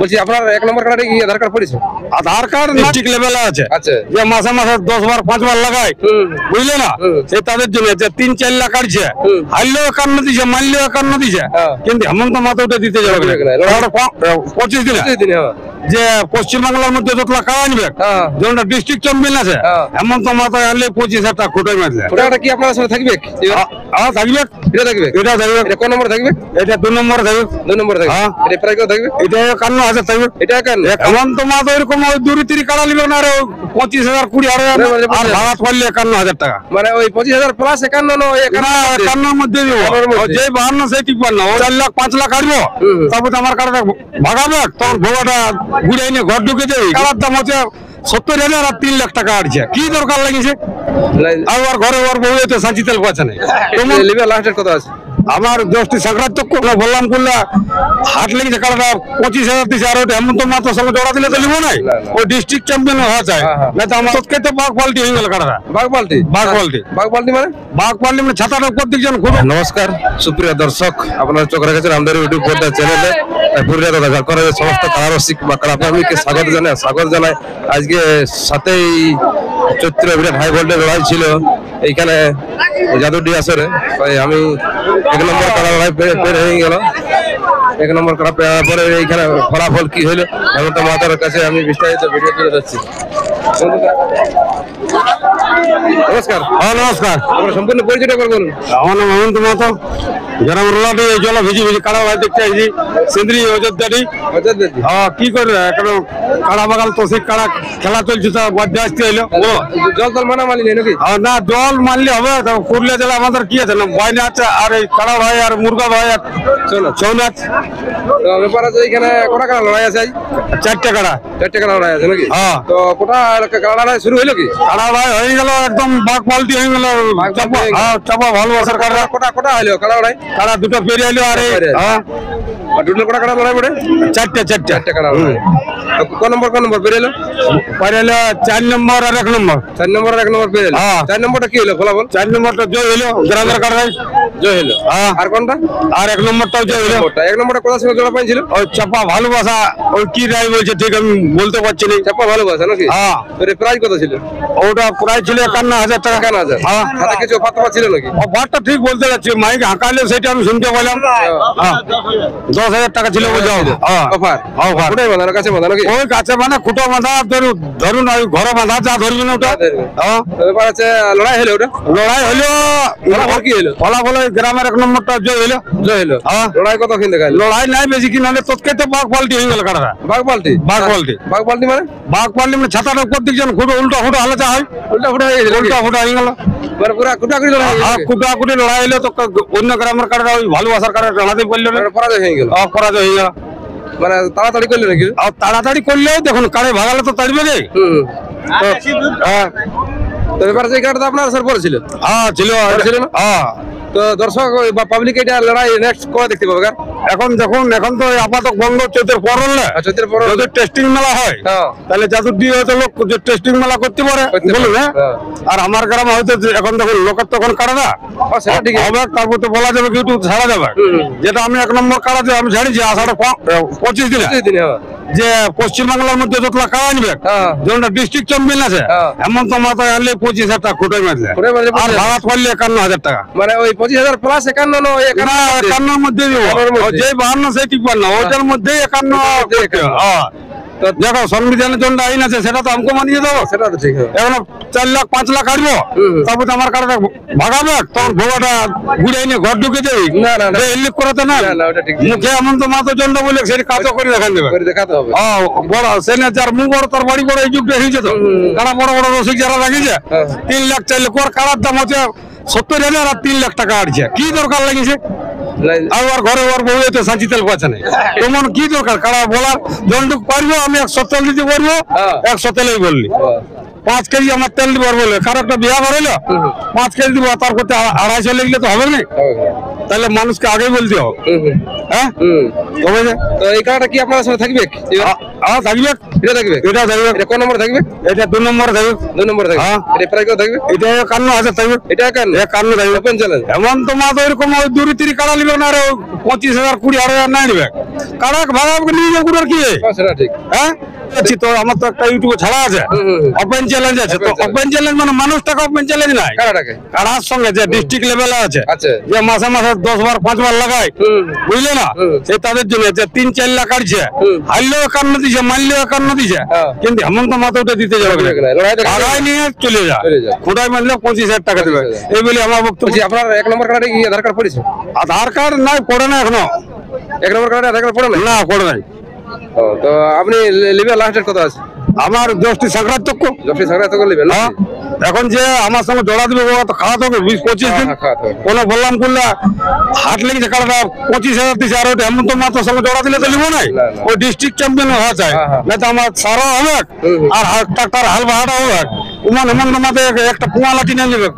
বলছি আপনার 1 নম্বর কার্ডে কি আধার কার্ড পড়েছে? আধার কার্ড ডিস্ট্রিক্ট লেভেলে আছে, আচ্ছা যে মাসে মাসে 10 বার 5 বার লাগায়, বুঝলে না? সেই তাদের জন্য যে 3-4 লাখ কাটছে, হারলেও 51 দিছে, মারলেও 51 দিছে, কিন্তু হেমন্ত মাথা ওটা দিতে যাবে না 25 দিনে। যে পশ্চিমবাংলার মধ্যে যতলা কাড়া আনবে, যেটা ডিস্ট্রিক্ট চ্যাম্পিয়ন আছে, হেমন্ত মাথা আনলে 25,000 টাকা খুঁটে মারছে। ওটা কি আপনার সাথে থাকবে? থাকবে, এটা থাকবে, এটা থাকবে। এটা কোন নম্বর থাকবে? এটা 2 নম্বরে থাকবে। 2 নম্বরে থাকবে। এটা প্রাইস কত থাকবে? এটা 51,000 থাকবে। এটা 51। হেমন্ত মাথা এরকম ওই 2-3 কাড়া নিবে না, আর 25,000 20,000 আর ভাড়া পড়লে 51,000 টাকা। মানে ওই 25,000 প্লাস 51 না, ওই 51 মধ্যে দিব। যে 52 সেই 53, ও 4 লাখ 5 লাখ আসবো, তারপর আমার কাড়াটা ভাগাবে, তখন ভোগাটা ঘুরে এনে ঘর ঢুকে যাবে। কাড়ার দাম হচ্ছে 70,000 আর 3 লাখ টাকা আসছে। কি দরকার লাগিছে? আর ঘরে ওর বউ তো সাঁচি তেল পাচ্ছে না। লিভার লাস্টের কত আছে? আমার 10টি সংক্রান্ত বললাম করলে হাট লেগেছে, কাড়াটা 25,000 দিচ্ছে। আর ওটা হেমন্ত মাথার সঙ্গে জোড়া দিলে তো লিবো নাই, ওই ডিস্ট্রিক্ট চ্যাম্পিয়ন হওয়া চাই না। তো আমার সত্যি তো বাঘ পাল্টি হয়ে গেল কাড়াটা। বাঘ পাল্টি? বাঘ পাল্টি। বাঘ পাল্টি মানে? বাঘ পাল্টি মানে ছাতাটা উপর দিক যেন খুব। নমস্কার সুপ্রিয় দর্শক, আপনারা চোখ রেখেছেন আমাদের ইউটিউব চ্যানেলে পুরুলিয়া তথা ঝাড়খণ্ডের সমস্ত কারারসিক বা কারাপ্রেমীকে স্বাগত জানাই। আজকে 7ই চৈত্র বিরাট হাই ভোল্টেজ লড়াই ছিল এইখানে জাদুডি আসরে। আমি 1 নম্বর কাড়া লড়াই পের হয়ে গেল। 1 নম্বর কাড়া পেয়ার পরে এইখানে ফলাফল কি হইলো হেমন্ত মাতার কাছে আমি বিস্তারিত ভিডিও তুলে যাচ্ছি। নমস্কার। নমস্কার। আপনার সম্পূর্ণ পরিচয়টা বলুন। আমার নাম হেমন্ত মাতা, গ্রাম রোলাটি জল ভিজি ভিজি কাড়া লড়াই দেখতে আসছি। সিন্দ্রি অযোধ্যাটি কি করবে, এখন কাড়া বাগাল তো সেই কাড়া খেলা চলছে, তো বাধ্য আসতে এলো। জল তল মানা মালি নেই নাকি? না, জল মানলে হবে। পুরুলিয়া জেলা আমাদের কি আছে না, বাইনা আছে, আর এই কাড়া ভাই আর মুরগা ভাই আর ছৌনাচ। ব্যাপার আছে এইখানে কোটা কাড়া লড়াই আছে? 4টে কাড়া। 4টে কাড়া লড়াই আছে নাকি? তো কোটা কাড়া লড়াই শুরু হইলো কি? কাড়া ভাই হয়ে গেল, একদম বাঘ পাল্টি হয়ে গেল। চাপা ভালোবাসার কাড়া। কোটা হইলো কাড়া লড়াই? কাড়া 2টো পেরিয়ে এলো। আর দুটো কোটা কাড়া লড়াই পড়ে? 4টে কাড়া লড়াই। কোন নম্বর পেরিয়ে এলো? 4 নম্বর আর 1 নম্বর। 4 নম্বর আর 1 নম্বর পেরিয়ে এলো। 4 নম্বরটা কি হলো ফলাফল? 4 নম্বরটা জয় হলো, গ্রামের কাড়াই জয় হলো। আর কোনটা? আর 1 নম্বরটাও জয় হলো। 1 নম্বরটা কোথার সঙ্গে জোড়া পাইছিল? ওই চাপা ভালোবাসা। ওই কি রায় বলছে ঠিক আমি বলতে পারছি না। চাপা ভালোবাসা নাকি? তোর প্রাইস কত ছিল? ওটা প্রাইস ছিল 51,000 টাকা। 51,000? হাতে কিছু অফার ছিল নাকি? অফারটা ঠিক বলতে যাচ্ছি, মাইক হাঁকাইলে সেটা আমি শুনতে পেলাম। 10,000 টাকা ছিল অফার। কোথায় বাঁধানো? কাছে বাঁধা নাকি? ওই কাছে মানে খুঁটো বাঁধা, ধরুন ওই ঘরে বাঁধা, যা ধরবি না ওটা। ব্যাপার আছে লড়াই হলো। ওটা লড়াই হলো। কি হলো ফলাফল? গ্রামের 1 নম্বরটা জয় হলো। লড়াই কত কিনতে গেল? লড়াই নাই বেশি কিনা, তোকে তো বাঘ পাল্টি হয়ে গেল কাড়াটা। বাঘ পাল্টি? বাঘ পাল্টি। বাঘ পাল্টি মানে? বাঘ পাল্টি মানে ছাতাটা উপর দিক যেন খুঁটো উল্টা ফুটো হালচা হয়। উল্টা ফুটা হয়ে গেল? উল্টা ফুটা হয়ে গেল। পুরা কুটাকুটি লড়াই? কুটাকুটি লড়াই হলো। তো অন্য গ্রামের কাড়াটা ওই ভালোবাসার কাড়াটা জানাতে পারলো না, পরাজয় হয়ে গেল। পরাজয় হয়ে গেল। মানে তাড়াতাড়ি করলে নাকি? তাড়াতাড়ি করলেও দেখুন কাড়ে ভাগালে তো তাড়বে রে। তো ব্যাপার আছে এই কাড়াটা আপনার স্যার পড়েছিল? ছিল না। তো দর্শক বা পাবলিক এটা লড়াই নেক্সট কবে দেখতে পাবে? এখন দেখুন, এখন তো আপাতত বন্ধ, চৈতের পর হলে যদি টেস্টিং মেলা হয় তাহলে জাদুডি হয়তো লোক যে টেস্টিং মেলা করতে পারে বলুন। আর আমার গ্রামে হয়তো এখন দেখুন লোকের তখন কাড়া না হবে, তারপর তো বলা যাবে কিন্তু ছাড়া যাবে। যেটা আমি 1 নম্বর কাড়া যে আমি ছাড়িছি আষাঢ় 25 দিনে, যে পশ্চিমবাংলার মধ্যে যতলা কাড়া আনবে, যেটা ডিস্ট্রিক্ট চ্যাম্পিয়ন আছে, হেমন্ত মাথায় আনলে 25,000 টাকা খুঁটে মারলে, আর ভাড়া পড়লে 51,000 টাকা। মানে ওই 25,000 প্লাস 51 না? 51 মধ্যে দিব। যে 52 সেই 53, ওইটার মধ্যে 51। দেখো সংবিধানের জন্য আইন আছে, সেটা তো আমাকে মানিয়ে দেবো। সেটা তো ঠিক। এখন 4 লাখ 5 লাখ আসবো, তারপর আমার কাড়াটা ভাগাবে, তখন ভোগাটা ঘুরে এনে ঘর ঢুকে যাই। এলিপ করাতে না, মুখে এমন তো মাথা জন্য বলে সেটা কাজও করে দেখান দেবে, দেখাতে হবে। বড় সেনে যার মুখ বড় তার বাড়ি বড়, এই যুগটা হয়েছে। তো কাড়া বড় বড় রসিক যারা লাগিয়েছে 3 লাখ 4 লাখ, ওর কাড়ার দাম হচ্ছে 70,000 আর 3 লাখ টাকা আসছে। কি দরকার লাগিছে? আর ঘরে ওর বউ তো সাঁচি তেল পাচ্ছে না, তোমার কি দরকার? কাড়া বলার যতটুকু পারবো আমি 100 তেল দিতে পারবো, 100 তেলেই বললি। 5 কেজি আমার তেল দিব বলে, কারো একটা বিয়া করাইলো 5 কেজি দিব, তার করতে 250 লিখলে তো হবে না। তাহলে মানুষকে আগে বলতে হবে। হ্যাঁ তবে তো এই কাড়াটা কি আপনার সাথে থাকবে? থাকবে, এটা থাকবে, এটা থাকবে, এটা কোন নম্বর থাকবে? এটা 2 নম্বর থাকবে, 2 নম্বর থাকবে। হ্যাঁ। এটা প্রায় কত থাকবে? এটা 51,000 থাকবে, এটা 51 থাকবে। Open challenge. হেমন্ত মাহাতো এরকম ওই 2-3 কাড়া নিবে না, আরে 25,000 20,000 না নিবে, কাড়া ভাগাভাগি নিয়ে যাবে আর কি। সেটা ঠিক। হ্যাঁ তো আমার তো একটা ইউটিউবে ছাড়া আছে, ওপেন চ্যালেঞ্জ আছে। তো ওপেন চ্যালেঞ্জ মানে মানুষটাকে ওপেন চ্যালেঞ্জ নাই, কাড়াটাকে কাড়ার সঙ্গে যে ডিস্ট্রিক্ট লেভেলে আছে, আচ্ছা, যে মাসে মাসে 10 বার 5 বার লাগায়, বুঝলে না, সে তাদের জন্য যে 3-4 লাখ কাটছে, হারলেও 51 দিছে, মারলেও 51 দিছে, কিন্তু হেমন্ত মাহাতো ওটা দিতে যাবে না, লড়াই নিয়ে চলে যা, খোঁটাই মারলে 25,000 টাকা দেবে। এই বলে আমার বক্তব্য। আপনার 1 নম্বর কার্ডে কি আধার কার্ড পড়েছে? আধার কার্ড নাই, পড়ে না এখনো। 1 নম্বর কার্ডে আধার কার্ড পড়ে না, পড়ে নাই। তো আপনি লিবে লাস্ট ডেট কত আছে? আমার 10টি সংক্রান্ত যখন সংগ্রহ করে নেবেন। এখন যে আমার সঙ্গে জোড়া দিবে ও তো খাওয়াতে হবে 20-25 দিন। কোনো বললাম করলে হাট লেগেছে, কারণ 25,000 দিছে, আর ওটা হেমন্ত মাহাতোর সঙ্গে জোড়া দিলে তো নিব নাই, ওই ডিস্ট্রিক্ট চ্যাম্পিয়ন হওয়া চাই, না তো আমার সারও হবে আর ট্রাক্টর হাল ভাড়াটা হবে। হেমন্ত মাহাতো একটা পুয়া লাঠি নিয়ে নেবে।